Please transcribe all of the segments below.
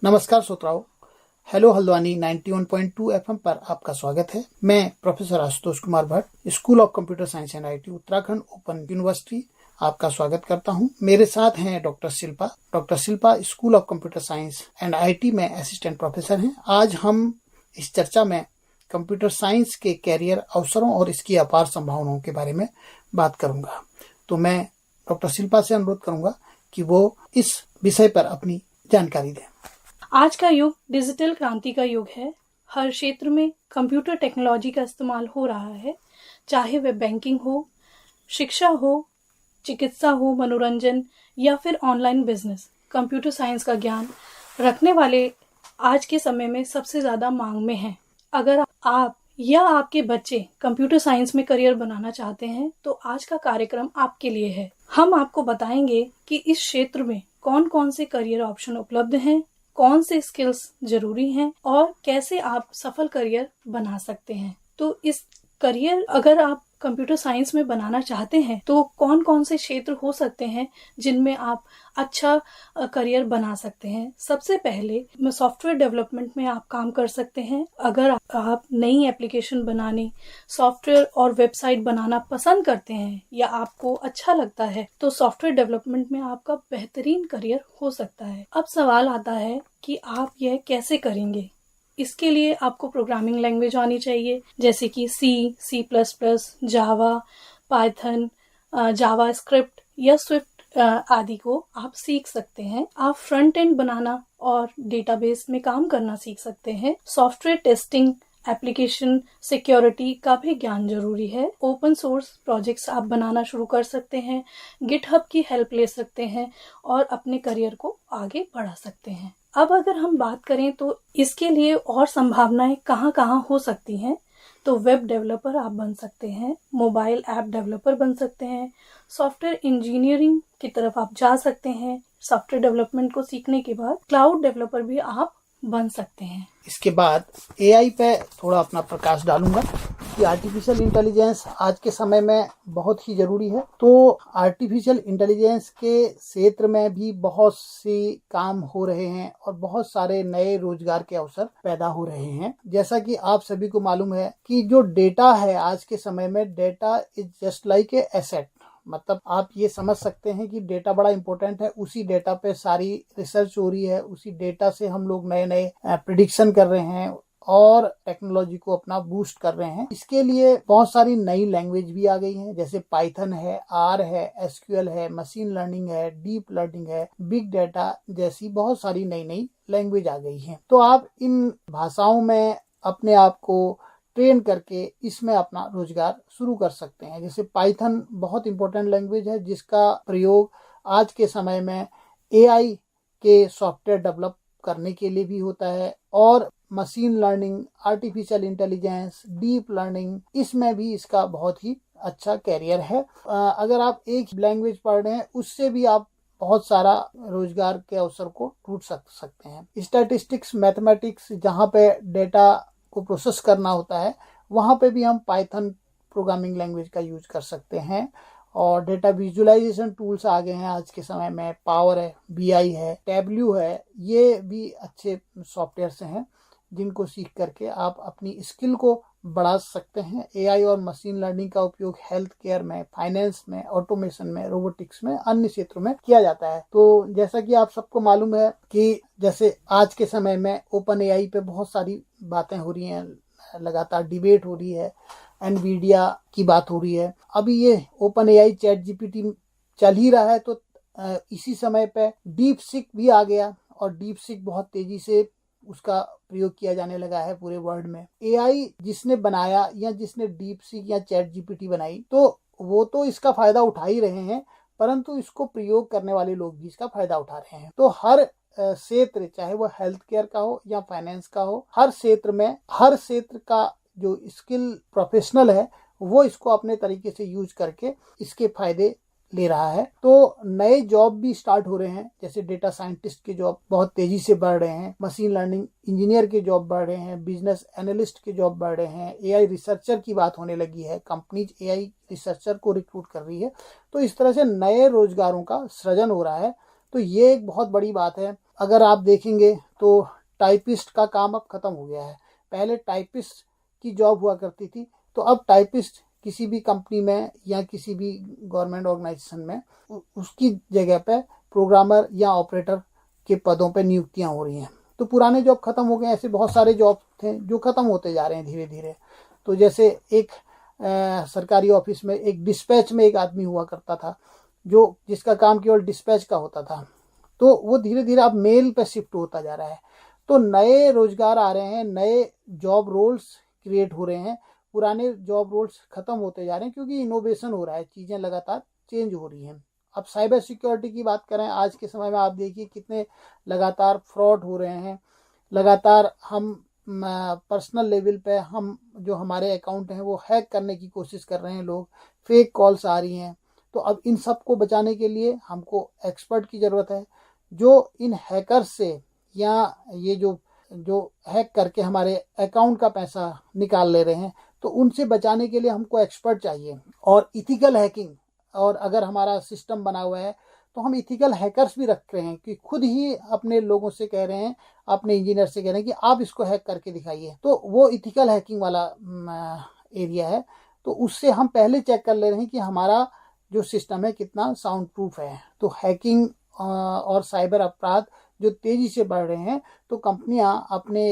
नमस्कार श्रोताओं। Hello Haldwani 91.2 FM पर आपका स्वागत है। मैं professor Ashutosh Kumar Bhatt, school of computer science and IT, Uttarakhand open university, आपका स्वागत करता हूं। मेरे साथ हैं doctor Shilpa. Doctor Shilpa school of computer science and IT में असिस्टेंट प्रोफेसर हैं। आज हम इस चर्चा में कंप्यूटर साइंस के कैरियर अवसरों और इसकी अपार संभावनाओं के बारे में बात करूंगा। तो मैं डॉक्टर शिल्पा से अनुरोध करूंगा कि वो इस विषय पर अपनी जानकारी दें। आज का युग डिजिटल क्रांति का युग है। हर क्षेत्र में कंप्यूटर टेक्नोलॉजी का इस्तेमाल हो रहा है, चाहे वह बैंकिंग हो, शिक्षा हो, चिकित्सा हो, मनोरंजन या फिर ऑनलाइन बिजनेस। कंप्यूटर साइंस का ज्ञान रखने वाले आज के समय में सबसे ज्यादा मांग में हैं। अगर आप या आपके बच्चे कंप्यूटर साइंस में करियर बनाना चाहते हैं तो आज का कार्यक्रम आपके लिए है। हम आपको बताएंगे कि इस क्षेत्र में कौन कौन से करियर ऑप्शन उपलब्ध हैं, कौन से स्किल्स जरूरी हैं और कैसे आप सफल करियर बना सकते हैं। तो इस करियर अगर आप कंप्यूटर साइंस में बनाना चाहते हैं तो कौन कौन से क्षेत्र हो सकते हैं जिनमें आप अच्छा करियर बना सकते हैं। सबसे पहले सॉफ्टवेयर डेवलपमेंट में आप काम कर सकते हैं। अगर आप नई एप्लीकेशन बनाने, सॉफ्टवेयर और वेबसाइट बनाना पसंद करते हैं या आपको अच्छा लगता है तो सॉफ्टवेयर डेवलपमेंट में आपका बेहतरीन करियर हो सकता है। अब सवाल आता है कि आप यह कैसे करेंगे। इसके लिए आपको प्रोग्रामिंग लैंग्वेज आनी चाहिए, जैसे कि सी प्लस प्लस, जावा, पाइथन, जावा स्क्रिप्ट या स्विफ्ट आदि को आप सीख सकते हैं। आप फ्रंट एंड बनाना और डेटाबेस में काम करना सीख सकते हैं। सॉफ्टवेयर टेस्टिंग, एप्लीकेशन सिक्योरिटी का भी ज्ञान जरूरी है। ओपन सोर्स प्रोजेक्ट्स आप बनाना शुरू कर सकते हैं, गिटहब की हेल्प ले सकते हैं और अपने करियर को आगे बढ़ा सकते हैं। अब अगर हम बात करें तो इसके लिए और संभावनाएं कहाँ कहाँ हो सकती हैं, तो वेब डेवलपर आप बन सकते हैं, मोबाइल ऐप डेवलपर बन सकते हैं, सॉफ्टवेयर इंजीनियरिंग की तरफ आप जा सकते हैं। सॉफ्टवेयर डेवलपमेंट को सीखने के बाद क्लाउड डेवलपर भी आप बन सकते हैं। इसके बाद एआई पे थोड़ा अपना प्रकाश डालूंगा कि आर्टिफिशियल इंटेलिजेंस आज के समय में बहुत ही जरूरी है। तो आर्टिफिशियल इंटेलिजेंस के क्षेत्र में भी बहुत से काम हो रहे हैं और बहुत सारे नए रोजगार के अवसर पैदा हो रहे हैं। जैसा कि आप सभी को मालूम है कि जो डेटा है आज के समय में, data is just like a asset. मतलब आप ये समझ सकते हैं कि डेटा बड़ा इंपॉर्टेंट है। उसी डेटा पे सारी रिसर्च हो रही है, उसी डेटा से हम लोग नए नए प्रिडिक्शन कर रहे हैं और टेक्नोलॉजी को अपना बूस्ट कर रहे हैं। इसके लिए बहुत सारी नई लैंग्वेज भी आ गई हैं, जैसे पाइथन है, आर है, एसक्यूएल है, मशीन लर्निंग है, डीप लर्निंग है, बिग डाटा जैसी बहुत सारी नई नई लैंग्वेज आ गई हैं। तो आप इन भाषाओं में अपने आप को ट्रेन करके इसमें अपना रोजगार शुरू कर सकते हैं। जैसे पाइथन बहुत इंपॉर्टेंट लैंग्वेज है जिसका प्रयोग आज के समय में एआई के सॉफ्टवेयर डेवलप करने के लिए भी होता है और machine learning, artificial intelligence, deep learning, इसमें भी इसका बहुत ही अच्छा कैरियर है। अगर आप एक लैंग्वेज पढ़ रहे हैं उससे भी आप बहुत सारा रोजगार के अवसर को ढूंढ सकते हैं। स्टैटिस्टिक्स, मैथमेटिक्स, जहाँ पे डेटा को प्रोसेस करना होता है वहां पे भी हम पाइथन प्रोग्रामिंग लैंग्वेज का यूज कर सकते हैं। और डेटा विजुअलाइजेशन टूल्स आ गए हैं आज के समय में, पावर है, बीआई है, टैबल्यू है, ये भी अच्छे सॉफ्टवेयर से हैं जिनको सीख करके आप अपनी स्किल को बढ़ा सकते हैं। एआई और मशीन लर्निंग का उपयोग हेल्थ केयर में, फाइनेंस में, ऑटोमेशन में, रोबोटिक्स में, अन्य क्षेत्रों में किया जाता है। तो जैसा कि आप सबको मालूम है कि जैसे आज के समय में ओपन एआई पे बहुत सारी बातें हो रही हैं, लगातार डिबेट हो रही है, एनवीडिया की बात हो रही है, अभी ये ओपन एआई चैट जीपीटी चल ही रहा है। तो इसी समय पे डीप सीक भी आ गया और डीप सीक बहुत तेजी से उसका प्रयोग किया जाने लगा है पूरे वर्ल्ड में। एआई जिसने बनाया या जिसने डीप सीक या चैट जीपीटी बनाई तो वो तो इसका फायदा उठा ही रहे हैं, परंतु इसको प्रयोग करने वाले लोग भी इसका फायदा उठा रहे हैं। तो हर क्षेत्र, चाहे वो हेल्थ केयर का हो या फाइनेंस का हो, हर क्षेत्र में, हर क्षेत्र का जो स्किल प्रोफेशनल है वो इसको अपने तरीके से यूज करके इसके फायदे ले रहा है। तो नए जॉब भी स्टार्ट हो रहे हैं, जैसे डेटा साइंटिस्ट के जॉब बहुत तेजी से बढ़ रहे हैं, मशीन लर्निंग इंजीनियर के जॉब बढ़ रहे हैं, बिजनेस एनालिस्ट के जॉब बढ़ रहे हैं, एआई रिसर्चर की बात होने लगी है, कंपनीज एआई रिसर्चर को रिक्रूट कर रही है। तो इस तरह से नए रोजगारों का सृजन हो रहा है। तो ये एक बहुत बड़ी बात है। अगर आप देखेंगे तो टाइपिस्ट का काम अब ख़त्म हो गया है। पहले टाइपिस्ट की जॉब हुआ करती थी, तो अब टाइपिस्ट किसी भी कंपनी में या किसी भी गवर्नमेंट ऑर्गेनाइजेशन में उसकी जगह पे प्रोग्रामर या ऑपरेटर के पदों पे नियुक्तियां हो रही हैं। तो पुराने जॉब खत्म हो गए, ऐसे बहुत सारे जॉब थे जो खत्म होते जा रहे हैं धीरे धीरे। तो जैसे एक सरकारी ऑफिस में एक डिस्पैच में एक आदमी हुआ करता था जो जिसका काम केवल डिस्पैच का होता था, तो वो धीरे धीरे अब मेल पे शिफ्ट होता जा रहा है। तो नए रोजगार आ रहे हैं, नए जॉब रोल्स क्रिएट हो रहे हैं, पुराने जॉब रोल्स खत्म होते जा रहे हैं क्योंकि इनोवेशन हो रहा है, चीज़ें लगातार चेंज हो रही हैं। अब साइबर सिक्योरिटी की बात करें, आज के समय में आप देखिए कितने लगातार फ्रॉड हो रहे हैं। लगातार हम पर्सनल लेवल पे हम जो हमारे अकाउंट हैं वो हैक करने की कोशिश कर रहे हैं लोग, फेक कॉल्स आ रही हैं। तो अब इन सब को बचाने के लिए हमको एक्सपर्ट की ज़रूरत है जो इन हैकर्स से या ये जो हैक करके हमारे अकाउंट का पैसा निकाल ले रहे हैं, तो उनसे बचाने के लिए हमको एक्सपर्ट चाहिए। और इथिकल हैकिंग, और अगर हमारा सिस्टम बना हुआ है तो हम इथिकल हैकर्स भी रख रहे हैं कि खुद ही अपने लोगों से कह रहे हैं, अपने इंजीनियर से कह रहे हैं कि आप इसको हैक करके दिखाइए। तो वो इथिकल हैकिंग वाला एरिया है। तो उससे हम पहले चेक कर ले रहे हैं कि हमारा जो सिस्टम है कितना साउंड प्रूफ है। तो हैकिंग और साइबर अपराध जो तेजी से बढ़ रहे हैं, तो कंपनियां अपने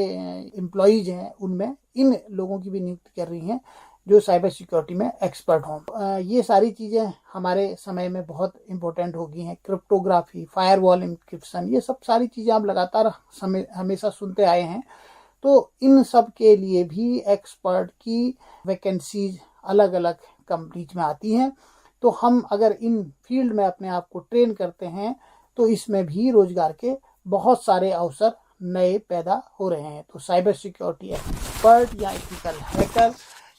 एम्प्लॉयज हैं उनमें इन लोगों की भी नियुक्ति कर रही हैं जो साइबर सिक्योरिटी में एक्सपर्ट हों। ये सारी चीज़ें हमारे समय में बहुत इम्पोर्टेंट हो गई हैं। क्रिप्टोग्राफी, फायरवॉल इंक्रिप्शन, ये सब सारी चीज़ें आप लगातार हमेशा सुनते आए हैं। तो इन सब के लिए भी एक्सपर्ट की वैकेंसीज अलग अलग कंपनीज में आती हैं। तो हम अगर इन फील्ड में अपने आप को ट्रेन करते हैं तो इसमें भी रोजगार के बहुत सारे अवसर नए पैदा हो रहे हैं। तो साइबर सिक्योरिटी एक्सपर्ट या एथिकल हैकर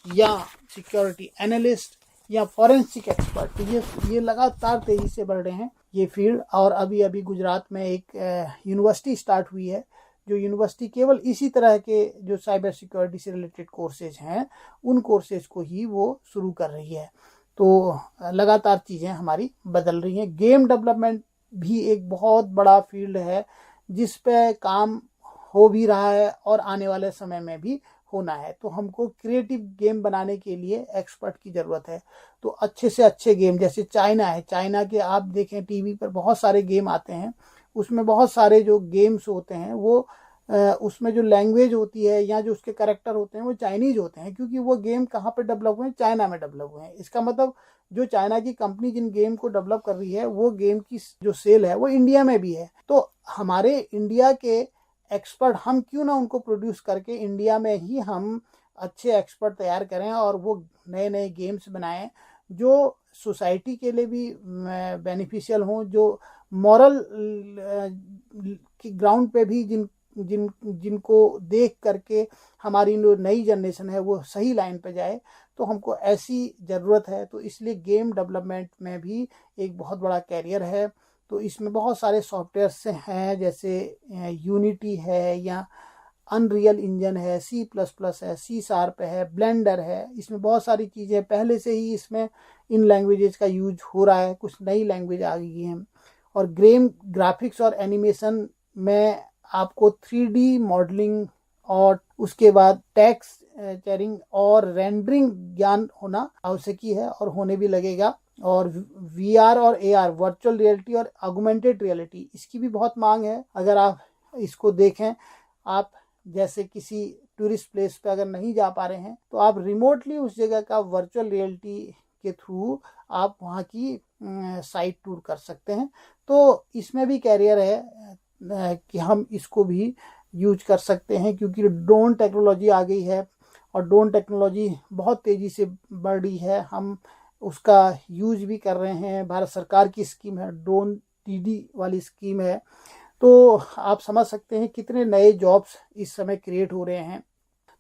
या सिक्योरिटी एनालिस्ट या फॉरेंसिक एक्सपर्ट, ये लगातार तेजी से बढ़ रहे हैं ये फील्ड। और अभी अभी गुजरात में एक यूनिवर्सिटी स्टार्ट हुई है, जो यूनिवर्सिटी केवल इसी तरह के जो साइबर सिक्योरिटी से रिलेटेड कोर्सेज हैं उन कोर्सेज को ही वो शुरू कर रही है। तो लगातार चीज़ें हमारी बदल रही हैं। गेम डेवलपमेंट भी एक बहुत बड़ा फील्ड है जिस पे काम हो भी रहा है और आने वाले समय में भी होना है। तो हमको क्रिएटिव गेम बनाने के लिए एक्सपर्ट की ज़रूरत है। तो अच्छे से अच्छे गेम, जैसे चाइना है, चाइना के आप देखें टीवी पर बहुत सारे गेम आते हैं, उसमें बहुत सारे जो गेम्स होते हैं वो उसमें जो लैंग्वेज होती है या जो उसके कैरेक्टर होते हैं वो चाइनीज होते हैं, क्योंकि वो गेम कहाँ पे डेवलप हुए हैं, चाइना में डेवलप हुए हैं। इसका मतलब जो चाइना की कंपनी जिन गेम को डेवलप कर रही है वो गेम की जो सेल है वो इंडिया में भी है। तो हमारे इंडिया के एक्सपर्ट, हम क्यों ना उनको प्रोड्यूस करके इंडिया में ही हम अच्छे एक्सपर्ट तैयार करें और वो नए नए गेम्स बनाएं जो सोसाइटी के लिए भी बेनिफिशियल हों, जो मॉरल की ग्राउंड पे भी जिनको देख करके हमारी जो नई जनरेशन है वो सही लाइन पे जाए। तो हमको ऐसी ज़रूरत है। तो इसलिए गेम डेवलपमेंट में भी एक बहुत बड़ा कैरियर है। तो इसमें बहुत सारे सॉफ्टवेयर्स हैं, जैसे यूनिटी है या अनरियल इंजन है, C++ है, C# है, ब्लेंडर है। इसमें बहुत सारी चीज़ें पहले से ही इसमें इन लैंग्वेजेस का यूज हो रहा है, कुछ नई लैंग्वेज आ गई हैं। और गेम ग्राफिक्स और एनिमेशन में आपको 3D मॉडलिंग और उसके बाद टेक्स्ट चेरिंग और रेंडरिंग ज्ञान होना आवश्यक है और होने भी लगेगा। और VR और AR, वर्चुअल रियलिटी और ऑगमेंटेड रियलिटी, इसकी भी बहुत मांग है। अगर आप इसको देखें, आप जैसे किसी टूरिस्ट प्लेस पे अगर नहीं जा पा रहे हैं तो आप रिमोटली उस जगह का वर्चुअल रियलिटी के थ्रू आप वहाँ की साइट टूर कर सकते हैं। तो इसमें भी कैरियर है कि हम इसको भी यूज कर सकते हैं, क्योंकि ड्रोन टेक्नोलॉजी आ गई है और ड्रोन टेक्नोलॉजी बहुत तेज़ी से बढ़ रही है। हम उसका यूज भी कर रहे हैं। भारत सरकार की स्कीम है, ड्रोन DD वाली स्कीम है। तो आप समझ सकते हैं कितने नए जॉब्स इस समय क्रिएट हो रहे हैं।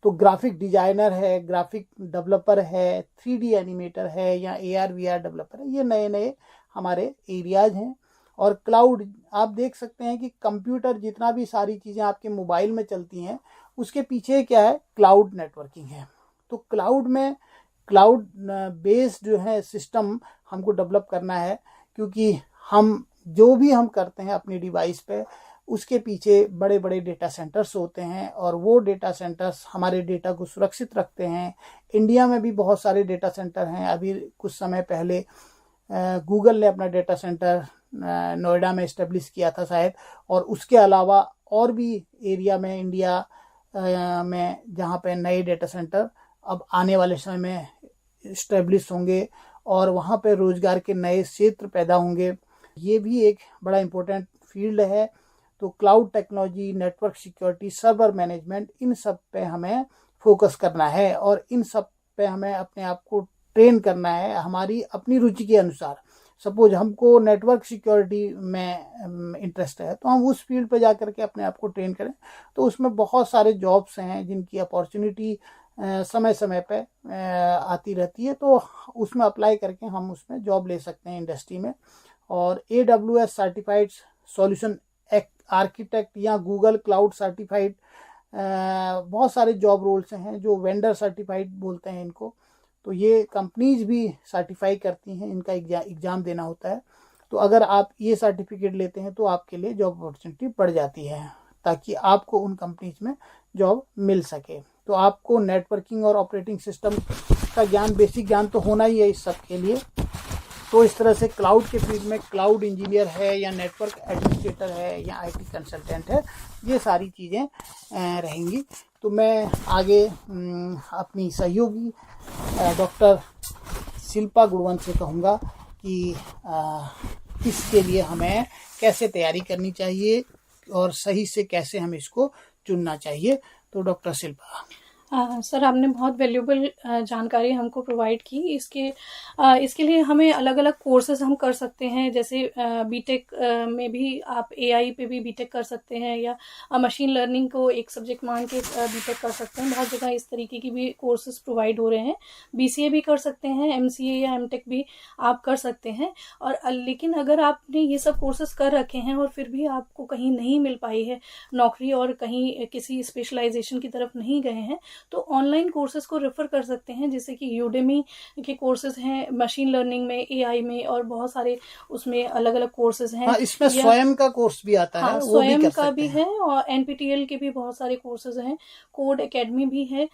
तो ग्राफिक डिजाइनर है, ग्राफिक डेवलपर है, 3D एनिमेटर है या AR VR डेवलपर है, ये नए नए हमारे एरियाज हैं। और क्लाउड, आप देख सकते हैं कि कंप्यूटर जितना भी सारी चीज़ें आपके मोबाइल में चलती हैं उसके पीछे क्या है, क्लाउड नेटवर्किंग है। तो क्लाउड में क्लाउड बेस्ड जो है सिस्टम हमको डेवलप करना है, क्योंकि हम जो भी हम करते हैं अपनी डिवाइस पे उसके पीछे बड़े बड़े डेटा सेंटर्स होते हैं और वो डेटा सेंटर्स हमारे डेटा को सुरक्षित रखते हैं। इंडिया में भी बहुत सारे डेटा सेंटर हैं। अभी कुछ समय पहले गूगल ने अपना डेटा सेंटर नोएडा में इस्टेब्लिश किया था शायद, और उसके अलावा और भी एरिया में इंडिया में जहाँ पे नए डेटा सेंटर अब आने वाले समय में इस्टेब्लिश होंगे और वहाँ पे रोजगार के नए क्षेत्र पैदा होंगे। ये भी एक बड़ा इम्पोर्टेंट फील्ड है। तो cloud technology, network security, server management, इन सब पे हमें फोकस करना है और इन सब पे हमें अपने आप को ट्रेन करना है हमारी अपनी रुचि के अनुसार। सपोज हमको नेटवर्क सिक्योरिटी में इंटरेस्ट है तो हम उस फील्ड पे जा करके अपने आप को ट्रेन करें। तो उसमें बहुत सारे जॉब्स हैं जिनकी अपॉर्चुनिटी समय समय पे आती रहती है, तो उसमें अप्लाई करके हम उसमें जॉब ले सकते हैं इंडस्ट्री में। और AWS सर्टिफाइड सॉल्यूशन आर्किटेक्ट या गूगल क्लाउड सर्टिफाइड बहुत सारे जॉब रोल्स हैं जो वेंडर सर्टिफाइड बोलते हैं इनको। तो ये कंपनीज भी सर्टिफाई करती हैं, इनका एग्ज़ाम देना होता है। तो अगर आप ये सर्टिफिकेट लेते हैं तो आपके लिए जॉब अपॉर्चुनिटी बढ़ जाती है ताकि आपको उन कंपनीज में जॉब मिल सके। तो आपको नेटवर्किंग और ऑपरेटिंग सिस्टम का ज्ञान, बेसिक ज्ञान तो होना ही है इस सब के लिए। तो इस तरह से क्लाउड के फील्ड में क्लाउड इंजीनियर है या नेटवर्क एडमिनिस्ट्रेटर है या IT कंसल्टेंट है, ये सारी चीज़ें रहेंगी। तो मैं आगे अपनी सहयोगी डॉक्टर शिल्पा गुणवंत से कहूँगा कि इसके लिए हमें कैसे तैयारी करनी चाहिए और सही से कैसे हम इसको चुनना चाहिए। तो डॉक्टर शिल्पा। सर, आपने बहुत वैल्यूबल जानकारी हमको प्रोवाइड की। इसके लिए हमें अलग अलग कोर्सेज हम कर सकते हैं, जैसे बीटेक में भी आप AI पे भी बीटेक कर सकते हैं या मशीन लर्निंग को एक सब्जेक्ट मान के बीटेक कर सकते हैं। बहुत जगह इस तरीके की भी कोर्सेज प्रोवाइड हो रहे हैं। BCA भी कर सकते हैं, MCA या MTech भी आप कर सकते हैं। और लेकिन अगर आपने ये सब कोर्सेज कर रखे हैं और फिर भी आपको कहीं नहीं मिल पाई है नौकरी और कहीं किसी स्पेशलाइजेशन की तरफ नहीं गए हैं, तो ऑनलाइन कोर्सेज को रेफर कर सकते हैं, जैसे कि यूडेमी के कोर्सेज हैं मशीन लर्निंग में, AI में, और बहुत सारे उसमें अलग अलग कोर्सेज हैं। हाँ, इसमें स्वयं का कोर्स भी आता है, वो स्वयं भी कर का भी सकते हैं। है और NPTEL के भी बहुत सारे कोर्सेज हैं। कोड एकेडमी भी है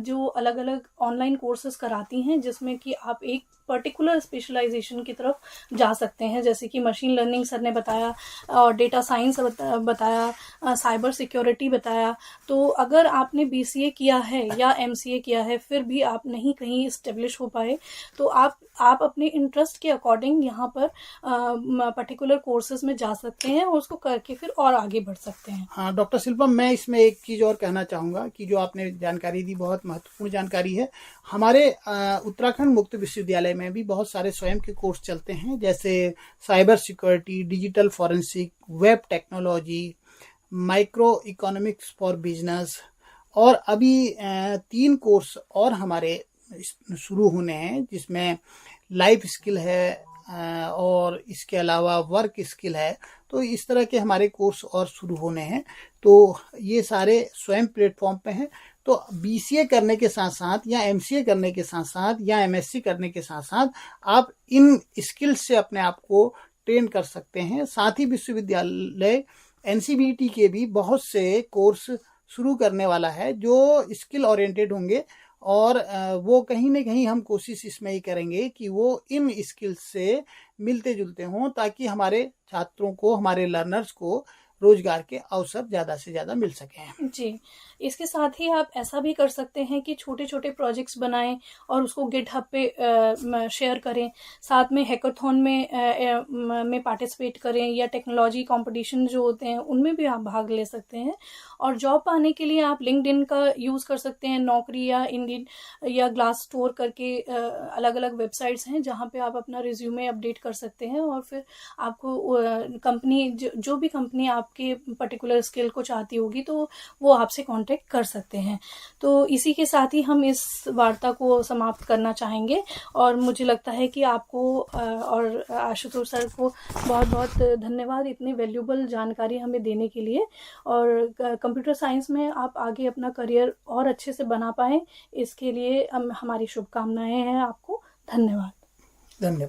जो अलग अलग ऑनलाइन कोर्सेज कराती हैं, जिसमें कि आप एक पर्टिकुलर स्पेशलाइजेशन की तरफ जा सकते हैं, जैसे कि मशीन लर्निंग सर ने बताया और डेटा साइंस बताया, साइबर सिक्योरिटी बताया। तो अगर आपने BCA किया है या MCA किया है फिर भी आप नहीं कहीं इस्टेब्लिश हो पाए, तो आप अपने इंटरेस्ट के अकॉर्डिंग यहाँ पर पर्टिकुलर कोर्सेज में जा सकते हैं और उसको करके फिर और आगे बढ़ सकते हैं। हाँ डॉक्टर शिल्पा, मैं इसमें एक चीज़ और कहना चाहूँगा कि जो आपने जानकारी दी बहुत महत्वपूर्ण जानकारी है। हमारे उत्तराखंड मुक्त विश्वविद्यालय में भी बहुत सारे स्वयं के कोर्स चलते हैं, जैसे cyber security, digital forensic, web technology, micro economics for business, और अभी 3 कोर्स और हमारे शुरू होने हैं, जिसमें लाइफ स्किल है और इसके अलावा वर्क स्किल है। तो इस तरह के हमारे कोर्स और शुरू होने हैं। तो ये सारे स्वयं प्लेटफॉर्म पे हैं। तो BCA करने के साथ साथ या MCA करने के साथ साथ या MSc करने के साथ साथ आप इन स्किल्स से अपने आप को ट्रेन कर सकते हैं। साथ ही विश्वविद्यालय NCVT के भी बहुत से कोर्स शुरू करने वाला है जो स्किल ओरिएंटेड होंगे, और वो कहीं ना कहीं हम कोशिश इसमें ही करेंगे कि वो इन स्किल्स से मिलते जुलते हों, ताकि हमारे छात्रों को, हमारे लर्नर्स को रोजगार के अवसर ज़्यादा से ज़्यादा मिल सकें। जी, इसके साथ ही आप ऐसा भी कर सकते हैं कि छोटे छोटे प्रोजेक्ट्स बनाएं और उसको गिटहब पे शेयर करें। साथ में हैकाथॉन में पार्टिसिपेट करें, या टेक्नोलॉजी कंपटीशन जो होते हैं उनमें भी आप भाग ले सकते हैं। और जॉब पाने के लिए आप लिंक्डइन का यूज़ कर सकते हैं, नौकरी या इंडीड या ग्लास स्टोर करके अलग अलग वेबसाइट्स हैं जहाँ पे आप अपना रिज्यूमे अपडेट कर सकते हैं, और फिर आपको कंपनी जो भी कंपनी आपके पर्टिकुलर स्किल को चाहती होगी तो वो आपसे कांटेक्ट कर सकते हैं। तो इसी के साथ ही हम इस वार्ता को समाप्त करना चाहेंगे, और मुझे लगता है कि आपको और आशुतोष सर को बहुत बहुत धन्यवाद इतनी वैल्यूबल जानकारी हमें देने के लिए। और कंप्यूटर साइंस में आप आगे अपना करियर और अच्छे से बना पाएं, इसके लिए हमारी शुभकामनाएं हैं आपको। धन्यवाद। धन्यवाद।